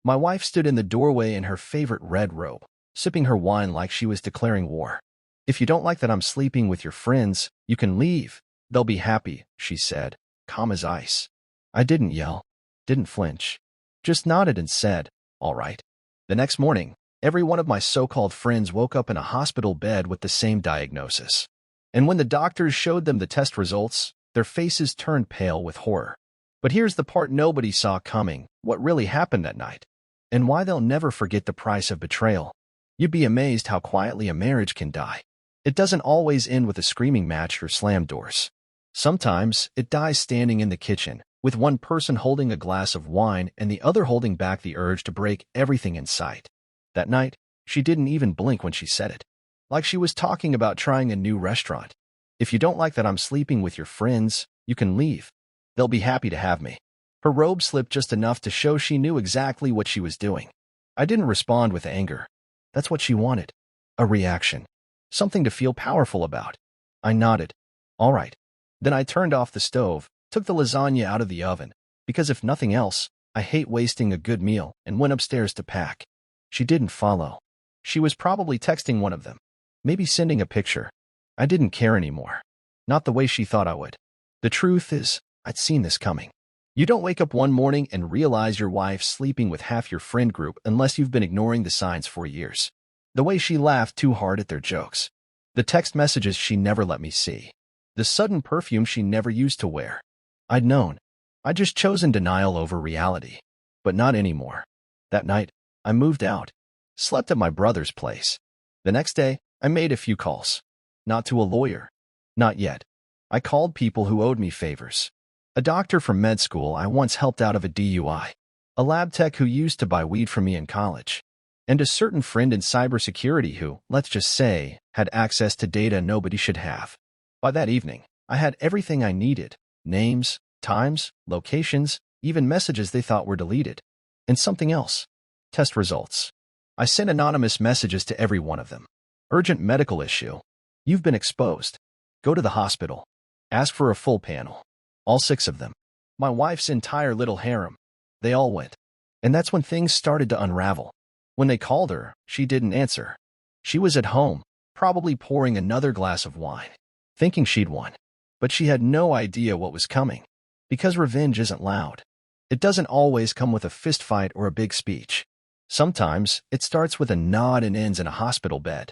My wife stood in the doorway in her favorite red robe, sipping her wine like she was declaring war. "If you don't like that I'm sleeping with your friends, you can leave. They'll be happy," she said, calm as ice. I didn't yell, didn't flinch, just nodded and said, "All right." The next morning, every one of my so-called friends woke up in a hospital bed with the same diagnosis. And when the doctors showed them the test results, their faces turned pale with horror. But here's the part nobody saw coming, what really happened that night, and why they'll never forget the price of betrayal. You'd be amazed how quietly a marriage can die. It doesn't always end with a screaming match or slammed doors. Sometimes it dies standing in the kitchen, with one person holding a glass of wine and the other holding back the urge to break everything in sight. That night, she didn't even blink when she said it, like she was talking about trying a new restaurant. "If you don't like that I'm sleeping with your friends, you can leave. They'll be happy to have me." Her robe slipped just enough to show she knew exactly what she was doing. I didn't respond with anger. That's what she wanted. A reaction. Something to feel powerful about. I nodded. "All right." Then I turned off the stove, took the lasagna out of the oven, because if nothing else, I hate wasting a good meal, and went upstairs to pack. She didn't follow. She was probably texting one of them, maybe sending a picture. I didn't care anymore. Not the way she thought I would. The truth is, I'd seen this coming. You don't wake up one morning and realize your wife's sleeping with half your friend group unless you've been ignoring the signs for years. The way she laughed too hard at their jokes. The text messages she never let me see. The sudden perfume she never used to wear. I'd known. I'd just chosen denial over reality. But not anymore. That night, I moved out. Slept at my brother's place. The next day, I made a few calls. Not to a lawyer. Not yet. I called people who owed me favors. A doctor from med school I once helped out of a DUI. A lab tech who used to buy weed from me in college. And a certain friend in cybersecurity who, let's just say, had access to data nobody should have. By that evening, I had everything I needed. Names, times, locations, even messages they thought were deleted. And something else. Test results. I sent anonymous messages to every one of them. Urgent medical issue. You've been exposed. Go to the hospital. Ask for a full panel. All 6 of them. My wife's entire little harem. They all went. And that's when things started to unravel. When they called her, she didn't answer. She was at home, probably pouring another glass of wine, thinking she'd won. But she had no idea what was coming. Because revenge isn't loud. It doesn't always come with a fist fight or a big speech. Sometimes, it starts with a nod and ends in a hospital bed.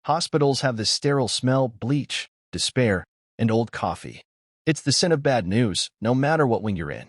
Hospitals have this sterile smell, bleach, despair, and old coffee. It's the scent of bad news, no matter what wing you're in.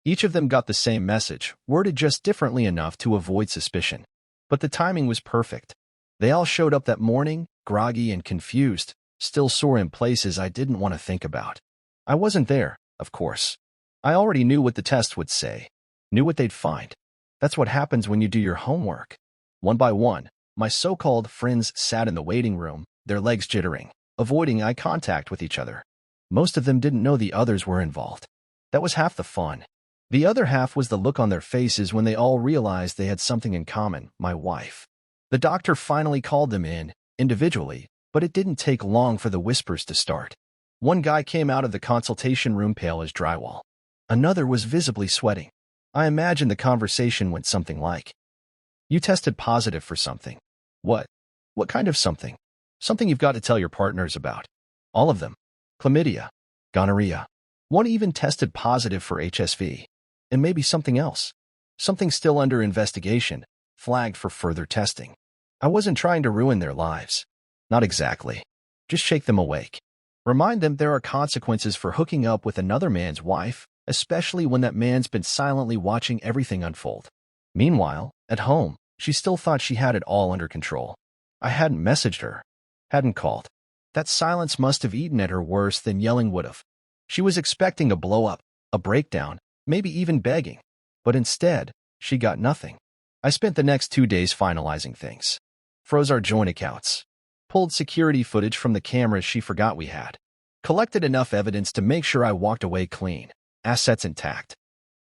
Each of them got the same message, worded just differently enough to avoid suspicion. But the timing was perfect. They all showed up that morning, groggy and confused, still sore in places I didn't want to think about. I wasn't there, of course. I already knew what the test would say, knew what they'd find. That's what happens when you do your homework. One by one, my so-called friends sat in the waiting room, their legs jittering, avoiding eye contact with each other. Most of them didn't know the others were involved. That was half the fun. The other half was the look on their faces when they all realized they had something in common, my wife. The doctor finally called them in, individually, but it didn't take long for the whispers to start. One guy came out of the consultation room pale as drywall. Another was visibly sweating. I imagine the conversation went something like, "You tested positive for something." "What? What kind of something?" "Something you've got to tell your partners about." All of them. Chlamydia. Gonorrhea. One even tested positive for HSV. And maybe something else. Something still under investigation, flagged for further testing. I wasn't trying to ruin their lives. Not exactly. Just shake them awake. Remind them there are consequences for hooking up with another man's wife, especially when that man's been silently watching everything unfold. Meanwhile, at home, she still thought she had it all under control. I hadn't messaged her. Hadn't called. That silence must have eaten at her worse than yelling would have. She was expecting a blow-up, a breakdown, maybe even begging. But instead, she got nothing. I spent the next 2 days finalizing things. Froze our joint accounts. Pulled security footage from the cameras she forgot we had. Collected enough evidence to make sure I walked away clean, assets intact.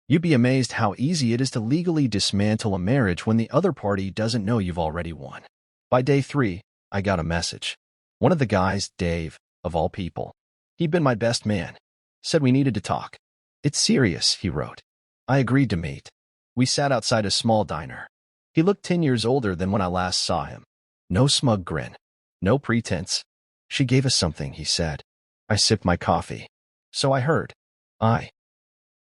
You'd be amazed how easy it is to legally dismantle a marriage when the other party doesn't know you've already won. By day 3, I got a message. One of the guys, Dave, of all people. He'd been my best man. Said we needed to talk. "It's serious," he wrote. I agreed to meet. We sat outside a small diner. He looked 10 years older than when I last saw him. No smug grin. No pretense. She gave us something, he said. I sipped my coffee. So I heard. I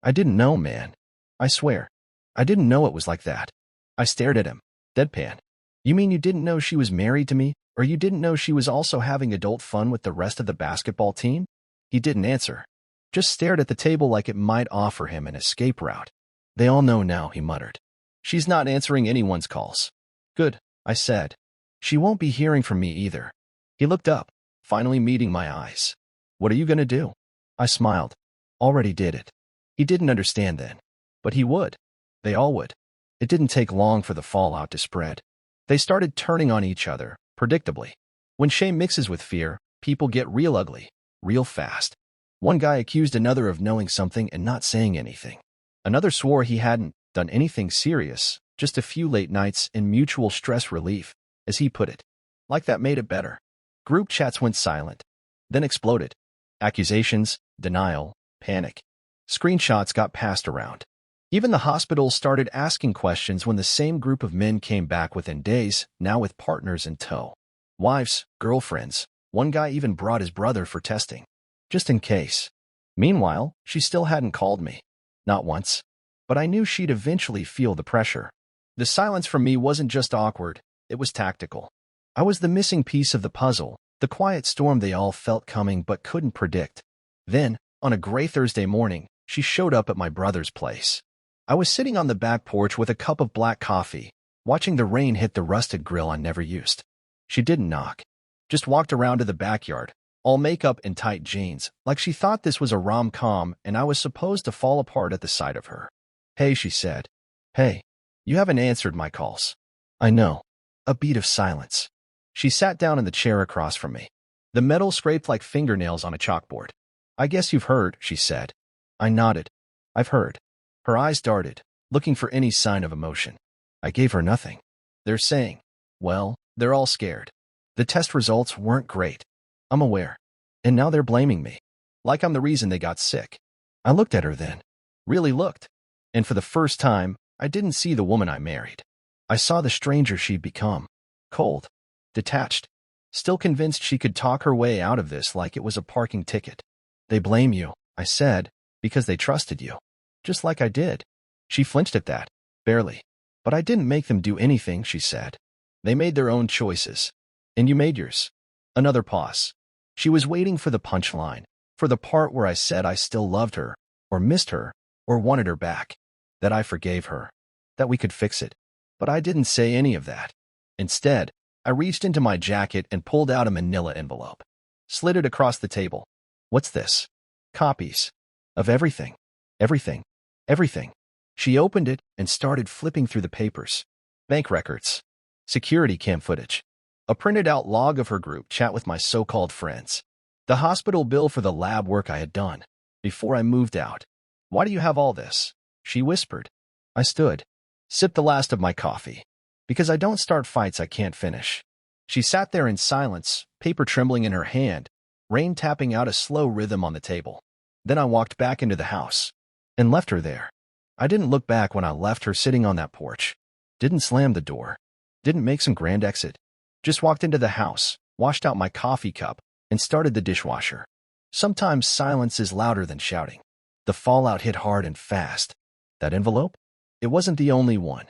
didn't know, man. I swear. I didn't know it was like that. I stared at him, deadpan. You mean you didn't know she was married to me, or you didn't know she was also having adult fun with the rest of the basketball team? He didn't answer. Just stared at the table like it might offer him an escape route. They all know now, he muttered. She's not answering anyone's calls. Good, I said. She won't be hearing from me either. He looked up, finally meeting my eyes. What are you going to do? I smiled. Already did it. He didn't understand then. But he would. They all would. It didn't take long for the fallout to spread. They started turning on each other, predictably. When shame mixes with fear, people get real ugly, real fast. One guy accused another of knowing something and not saying anything. Another swore he hadn't done anything serious, just a few late nights in mutual stress relief, as he put it. Like that made it better. Group chats went silent, then exploded. Accusations, denial, panic. Screenshots got passed around. Even the hospitals started asking questions when the same group of men came back within days, now with partners in tow. Wives, girlfriends. One guy even brought his brother for testing. Just in case. Meanwhile, she still hadn't called me. Not once. But I knew she'd eventually feel the pressure. The silence from me wasn't just awkward, it was tactical. I was the missing piece of the puzzle, the quiet storm they all felt coming but couldn't predict. Then, on a gray Thursday morning, she showed up at my brother's place. I was sitting on the back porch with a cup of black coffee, watching the rain hit the rusted grill I never used. She didn't knock. Just walked around to the backyard, all makeup and tight jeans, like she thought this was a rom-com and I was supposed to fall apart at the sight of her. Hey, she said. Hey, you haven't answered my calls. I know. A beat of silence. She sat down in the chair across from me. The metal scraped like fingernails on a chalkboard. I guess you've heard, she said. I nodded. I've heard. Her eyes darted, looking for any sign of emotion. I gave her nothing. They're saying, well, they're all scared. The test results weren't great. I'm aware. And now they're blaming me. Like I'm the reason they got sick. I looked at her then. Really looked. And for the first time, I didn't see the woman I married. I saw the stranger she'd become. Cold. Detached. Still convinced she could talk her way out of this like it was a parking ticket. They blame you, I said, because they trusted you. Just like I did. She flinched at that. Barely. But I didn't make them do anything, she said. They made their own choices. And you made yours. Another pause. She was waiting for the punchline, for the part where I said I still loved her, or missed her, or wanted her back. That I forgave her. That we could fix it. But I didn't say any of that. Instead, I reached into my jacket and pulled out a manila envelope. Slid it across the table. What's this? Copies. Of everything. Everything. Everything. She opened it and started flipping through the papers. Bank records. Security cam footage. A printed out log of her group chat with my so-called friends. The hospital bill for the lab work I had done. Before I moved out. Why do you have all this? She whispered. I stood. Sipped the last of my coffee. Because I don't start fights I can't finish. She sat there in silence, paper trembling in her hand, rain tapping out a slow rhythm on the table. Then I walked back into the house. And left her there. I didn't look back when I left her sitting on that porch. Didn't slam the door. Didn't make some grand exit. Just walked into the house, washed out my coffee cup, and started the dishwasher. Sometimes silence is louder than shouting. The fallout hit hard and fast. That envelope? It wasn't the only one.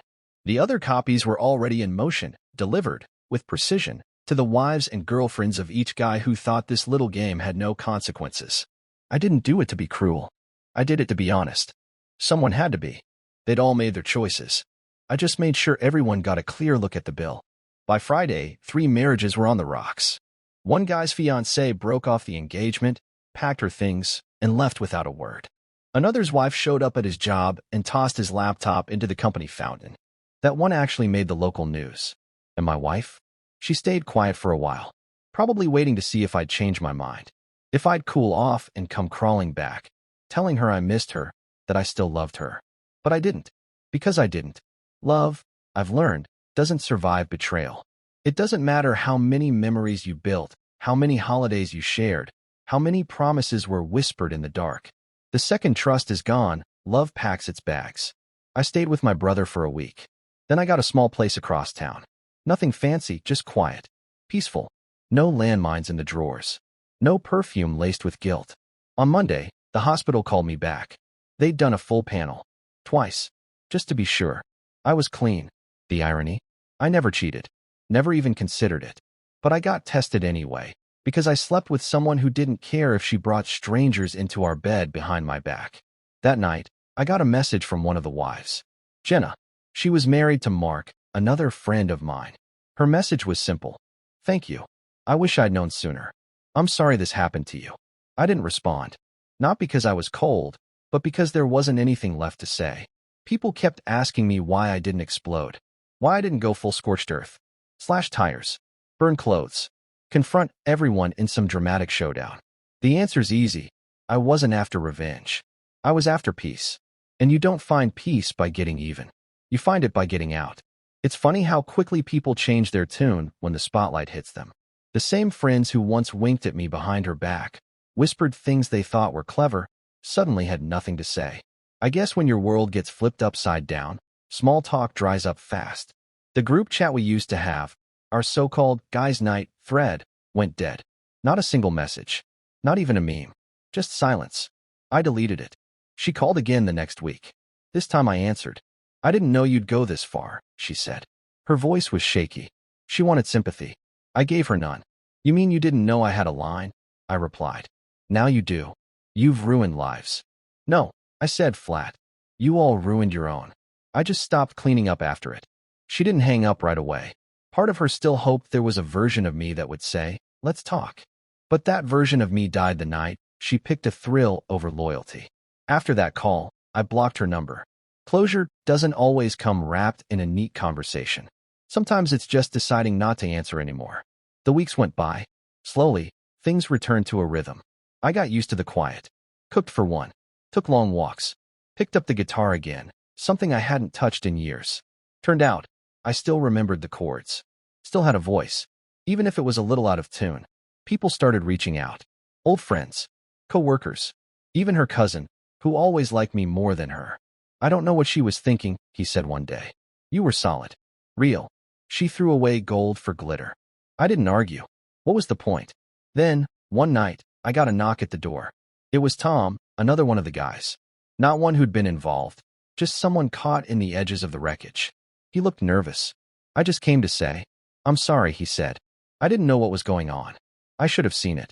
The other copies were already in motion, delivered, with precision, to the wives and girlfriends of each guy who thought this little game had no consequences. I didn't do it to be cruel. I did it to be honest. Someone had to be. They'd all made their choices. I just made sure everyone got a clear look at the bill. By Friday, 3 marriages were on the rocks. One guy's fiancée broke off the engagement, packed her things, and left without a word. Another's wife showed up at his job and tossed his laptop into the company fountain. That one actually made the local news. And my wife? She stayed quiet for a while, probably waiting to see if I'd change my mind. If I'd cool off and come crawling back, telling her I missed her, that I still loved her. But I didn't. Because I didn't. Love, I've learned, doesn't survive betrayal. It doesn't matter how many memories you built, how many holidays you shared, how many promises were whispered in the dark. The second trust is gone, love packs its bags. I stayed with my brother for a week. Then I got a small place across town. Nothing fancy, just quiet. Peaceful. No landmines in the drawers. No perfume laced with guilt. On Monday, the hospital called me back. They'd done a full panel. Twice. Just to be sure. I was clean. The irony? I never cheated. Never even considered it. But I got tested anyway, because I slept with someone who didn't care if she brought strangers into our bed behind my back. That night, I got a message from one of the wives. Jenna. She was married to Mark, another friend of mine. Her message was simple. Thank you. I wish I'd known sooner. I'm sorry this happened to you. I didn't respond. Not because I was cold, but because there wasn't anything left to say. People kept asking me why I didn't explode. Why I didn't go full scorched earth. Slash tires. Burn clothes. Confront everyone in some dramatic showdown. The answer's easy. I wasn't after revenge. I was after peace. And you don't find peace by getting even. You find it by getting out. It's funny how quickly people change their tune when the spotlight hits them. The same friends who once winked at me behind her back, whispered things they thought were clever, suddenly had nothing to say. I guess when your world gets flipped upside down, small talk dries up fast. The group chat we used to have, our so-called guys' night thread, went dead. Not a single message. Not even a meme. Just silence. I deleted it. She called again the next week. This time I answered. I didn't know you'd go this far, she said. Her voice was shaky. She wanted sympathy. I gave her none. You mean you didn't know I had a line? I replied. Now you do. You've ruined lives. No, I said flat. You all ruined your own. I just stopped cleaning up after it. She didn't hang up right away. Part of her still hoped there was a version of me that would say, let's talk. But that version of me died the night she picked a thrill over loyalty. After that call, I blocked her number. Closure doesn't always come wrapped in a neat conversation. Sometimes it's just deciding not to answer anymore. The weeks went by. Slowly, things returned to a rhythm. I got used to the quiet. Cooked for one. Took long walks. Picked up the guitar again, something I hadn't touched in years. Turned out, I still remembered the chords. Still had a voice, even if it was a little out of tune. People started reaching out. Old friends. Co-workers. Even her cousin, who always liked me more than her. I don't know what she was thinking, he said one day. You were solid. Real. She threw away gold for glitter. I didn't argue. What was the point? Then, one night, I got a knock at the door. It was Tom, another one of the guys. Not one who'd been involved, just someone caught in the edges of the wreckage. He looked nervous. I just came to say, I'm sorry, he said. I didn't know what was going on. I should have seen it.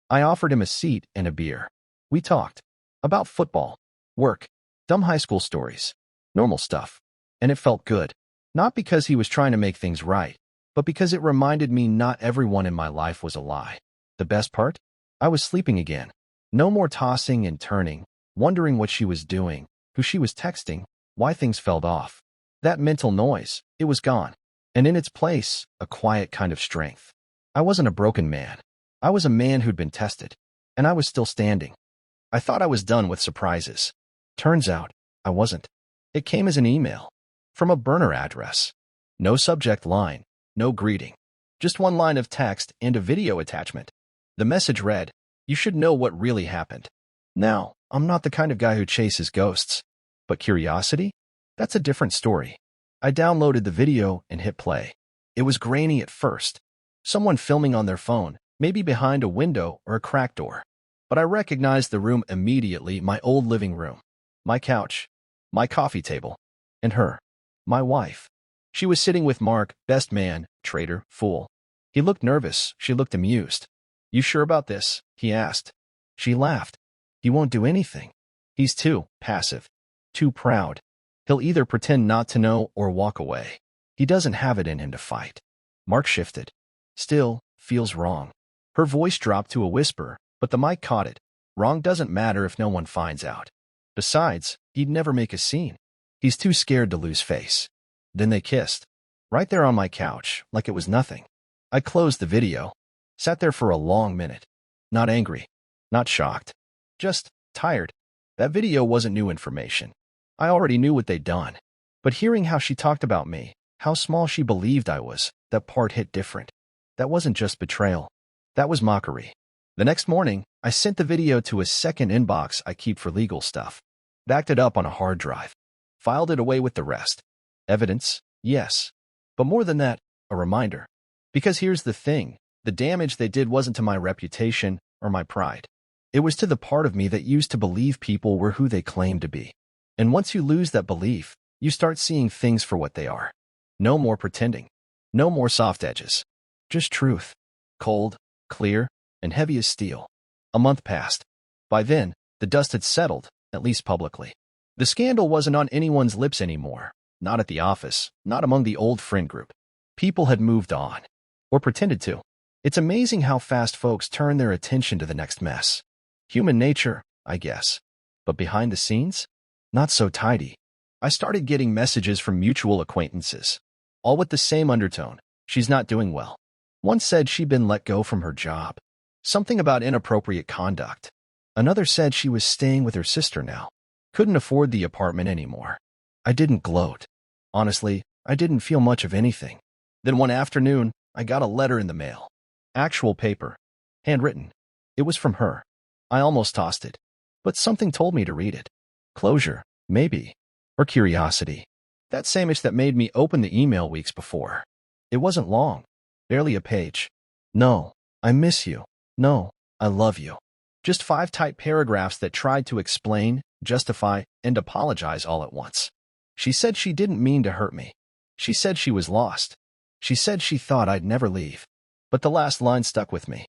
I offered him a seat and a beer. We talked. About football. Work. Dumb high school stories. Normal stuff. And it felt good. Not because he was trying to make things right, but because it reminded me not everyone in my life was a lie. The best part? I was sleeping again. No more tossing and turning, wondering what she was doing, who she was texting, why things fell off. That mental noise, it was gone. And in its place, a quiet kind of strength. I wasn't a broken man. I was a man who'd been tested. And I was still standing. I thought I was done with surprises. Turns out, I wasn't. It came as an email. From a burner address. No subject line, no greeting. Just one line of text and a video attachment. The message read, you should know what really happened. Now, I'm not the kind of guy who chases ghosts. But curiosity? That's a different story. I downloaded the video and hit play. It was grainy at first. Someone filming on their phone, maybe behind a window or a cracked door. But I recognized the room immediately, my old living room. My couch. My coffee table. And her. My wife. She was sitting with Mark, best man, traitor, fool. He looked nervous. She looked amused. You sure about this? He asked. She laughed. He won't do anything. He's too passive. Too proud. He'll either pretend not to know or walk away. He doesn't have it in him to fight. Mark shifted. Still, feels wrong. Her voice dropped to a whisper, but the mic caught it. Wrong doesn't matter if no one finds out. Besides, he'd never make a scene. He's too scared to lose face. Then they kissed. Right there on my couch, like it was nothing. I closed the video. Sat there for a long minute. Not angry. Not shocked. Just tired. That video wasn't new information. I already knew what they'd done. But hearing how she talked about me, how small she believed I was, that part hit different. That wasn't just betrayal. That was mockery. The next morning, I sent the video to a second inbox I keep for legal stuff. Backed it up on a hard drive. filed it away with the rest. Evidence? Yes. But more than that, a reminder. Because here's the thing, the damage they did wasn't to my reputation or my pride. It was to the part of me that used to believe people were who they claimed to be. And once you lose that belief, you start seeing things for what they are. No more pretending. No more soft edges. Just truth. Cold, clear, and heavy as steel. A month passed. By then, the dust had settled, at least publicly. The scandal wasn't on anyone's lips anymore. Not at the office, not among the old friend group. People had moved on. Or pretended to. It's amazing how fast folks turn their attention to the next mess. Human nature, I guess. But behind the scenes? Not so tidy. I started getting messages from mutual acquaintances. All with the same undertone. She's not doing well. One said she'd been let go from her job. Something about inappropriate conduct. Another said she was staying with her sister now. Couldn't afford the apartment anymore. I didn't gloat. Honestly, I didn't feel much of anything. Then one afternoon, I got a letter in the mail. Actual paper. Handwritten. It was from her. I almost tossed it. But something told me to read it. Closure, maybe. Or curiosity. That same itch that made me open the email weeks before. It wasn't long. Barely a page. No, I miss you. No, I love you. Just 5 tight paragraphs that tried to explain, justify, and apologize all at once. She said she didn't mean to hurt me. She said she was lost. She said she thought I'd never leave. But the last line stuck with me.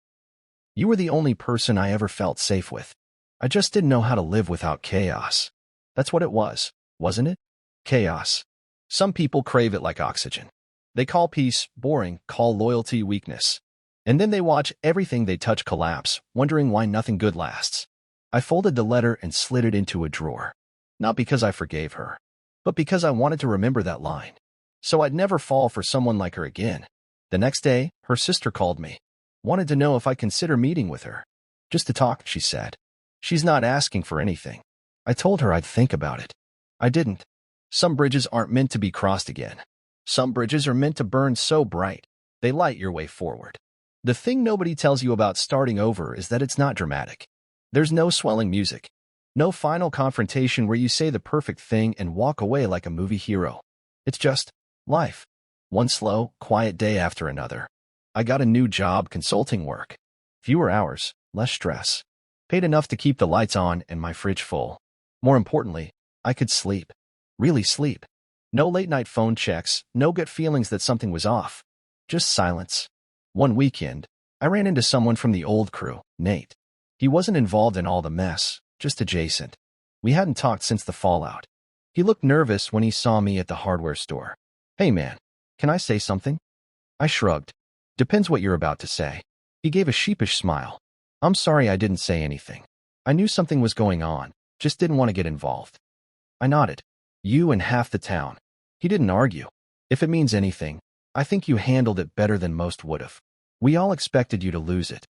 You were the only person I ever felt safe with. I just didn't know how to live without chaos. That's what it was, wasn't it? Chaos. Some people crave it like oxygen. They call peace boring, call loyalty weakness. And then they watch everything they touch collapse, wondering why nothing good lasts. I folded the letter and slid it into a drawer. Not because I forgave her, but because I wanted to remember that line. So I'd never fall for someone like her again. The next day, her sister called me. Wanted to know if I'd consider meeting with her. Just to talk, she said. She's not asking for anything. I told her I'd think about it. I didn't. Some bridges aren't meant to be crossed again. Some bridges are meant to burn so bright, they light your way forward. The thing nobody tells you about starting over is that it's not dramatic. There's no swelling music. No final confrontation where you say the perfect thing and walk away like a movie hero. It's just life. One slow, quiet day after another. I got a new job, consulting work. Fewer hours, less stress. Paid enough to keep the lights on and my fridge full. More importantly, I could sleep. Really sleep. No late-night phone checks, no gut feelings that something was off. Just silence. One weekend, I ran into someone from the old crew, Nate. He wasn't involved in all the mess, just adjacent. We hadn't talked since the fallout. He looked nervous when he saw me at the hardware store. Hey man, can I say something? I shrugged. Depends what you're about to say. He gave a sheepish smile. I'm sorry I didn't say anything. I knew something was going on, just didn't want to get involved. I nodded. You and half the town. He didn't argue. If it means anything, I think you handled it better than most would've. We all expected you to lose it.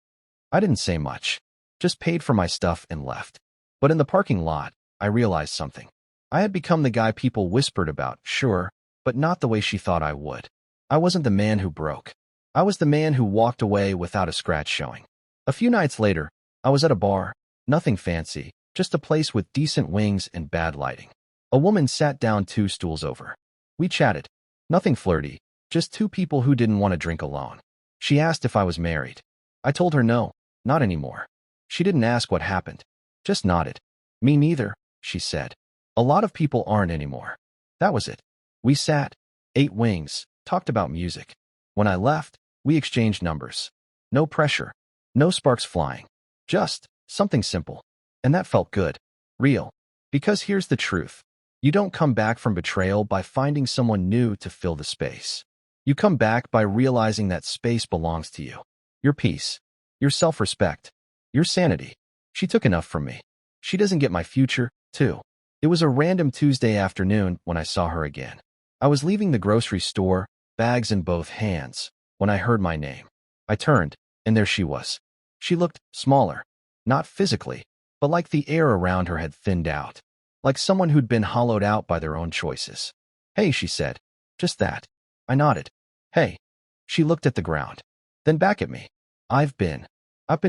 I didn't say much. Just paid for my stuff and left. But in the parking lot, I realized something. I had become the guy people whispered about, sure, but not the way she thought I would. I wasn't the man who broke. I was the man who walked away without a scratch showing. A few nights later, I was at a bar. Nothing fancy, just a place with decent wings and bad lighting. A woman sat down 2 stools over. We chatted. Nothing flirty, just 2 people who didn't want to drink alone. She asked if I was married. I told her no, not anymore. She didn't ask what happened. Just nodded. Me neither, she said. A lot of people aren't anymore. That was it. We sat, ate wings, talked about music. When I left, we exchanged numbers. No pressure. No sparks flying. Just something simple. And that felt good. Real. Because here's the truth. You don't come back from betrayal by finding someone new to fill the space. You come back by realizing that space belongs to you. Your peace. Your self-respect. Your sanity. She took enough from me. She doesn't get my future, too. It was a random Tuesday afternoon when I saw her again. I was leaving the grocery store, bags in both hands, when I heard my name. I turned, and there she was. She looked smaller. Not physically, but like the air around her had thinned out. Like someone who'd been hollowed out by their own choices. Hey, she said. Just that. I nodded. Hey. She looked at the ground. Then back at me. I've been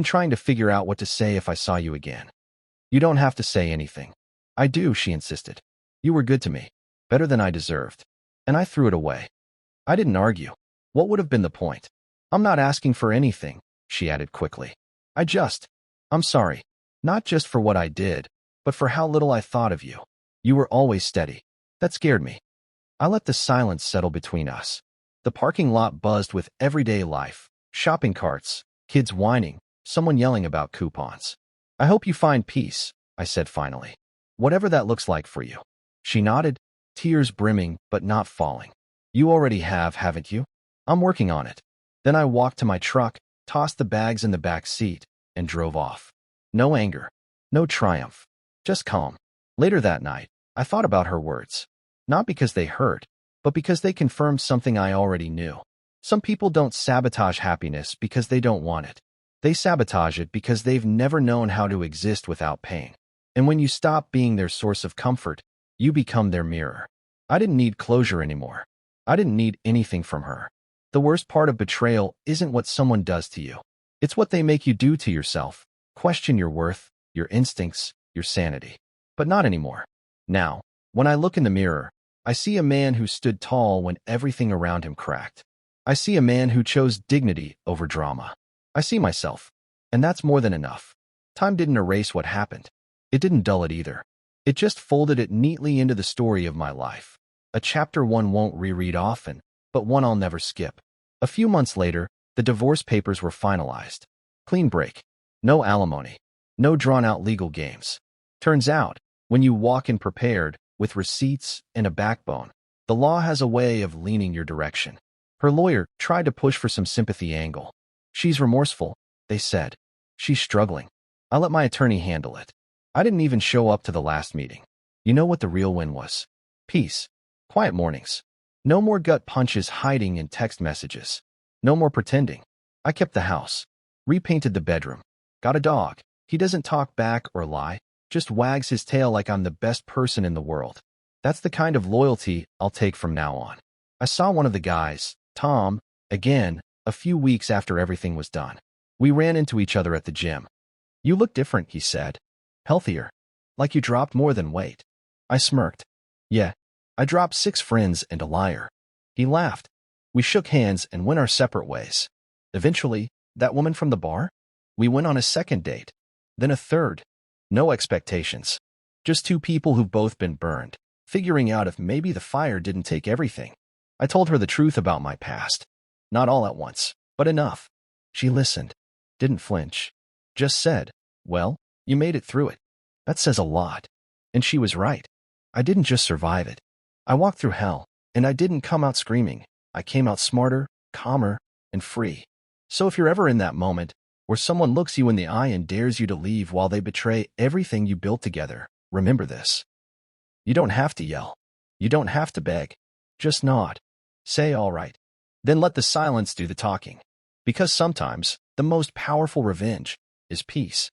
trying to figure out what to say if I saw you again. You don't have to say anything. I do, she insisted. You were good to me. better than I deserved, and I threw it away. I didn't argue. What would have been the point? I'm not asking for anything, she added quickly. I'm sorry, not just for what I did, but for how little I thought of you. You were always steady. That scared me. I let the silence settle between us. The parking lot buzzed with everyday life, shopping carts, kids whining, someone yelling about coupons. I hope you find peace, I said finally. Whatever that looks like for you. She nodded, tears brimming but not falling. You already have, haven't you? I'm working on it. Then I walked to my truck, tossed the bags in the back seat, and drove off. No anger, no triumph, just calm. Later that night, I thought about her words. Not because they hurt, but because they confirmed something I already knew. Some people don't sabotage happiness because they don't want it. They sabotage it because they've never known how to exist without pain. And when you stop being their source of comfort, you become their mirror. I didn't need closure anymore. I didn't need anything from her. The worst part of betrayal isn't what someone does to you. It's what they make you do to yourself. Question your worth, your instincts, your sanity. But not anymore. Now, when I look in the mirror, I see a man who stood tall when everything around him cracked. I see a man who chose dignity over drama. I see myself, and that's more than enough. Time didn't erase what happened. It didn't dull it either. It just folded it neatly into the story of my life. A chapter one won't reread often, but one I'll never skip. A few months later, the divorce papers were finalized. Clean break. No alimony. No drawn-out legal games. Turns out, when you walk in prepared, with receipts and a backbone, the law has a way of leaning your direction. Her lawyer tried to push for some sympathy angle. She's remorseful, they said. She's struggling. I let my attorney handle it. I didn't even show up to the last meeting. You know what the real win was? Peace. Quiet mornings. No more gut punches hiding in text messages. No more pretending. I kept the house. Repainted the bedroom. Got a dog. He doesn't talk back or lie, just wags his tail like I'm the best person in the world. That's the kind of loyalty I'll take from now on. I saw one of the guys, Tom, again, a few weeks after everything was done. We ran into each other at the gym. You look different, he said. Healthier. Like you dropped more than weight. I smirked. Yeah, I dropped 6 friends and a liar. He laughed. We shook hands and went our separate ways. Eventually, that woman from the bar? We went on a second date. Then a third. No expectations. Just 2 people who've both been burned, figuring out if maybe the fire didn't take everything. I told her the truth about my past. Not all at once, but enough. She listened. Didn't flinch. Just said, well, you made it through it. That says a lot. And she was right. I didn't just survive it. I walked through hell, and I didn't come out screaming. I came out smarter, calmer, and free. So if you're ever in that moment where someone looks you in the eye and dares you to leave while they betray everything you built together, remember this. You don't have to yell. You don't have to beg. Just nod. Say all right. Then let the silence do the talking. Because sometimes the most powerful revenge is peace.